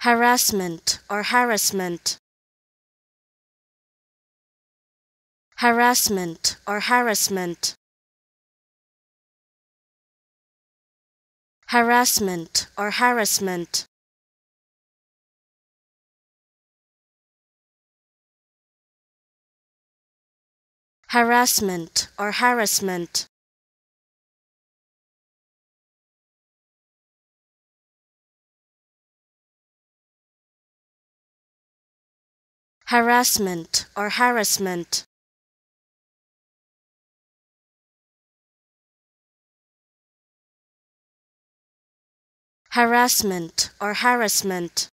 harassment or harassment, harassment or harassment, harassment or harassment, harassment or harassment, harassment or harassment, harassment or harassment,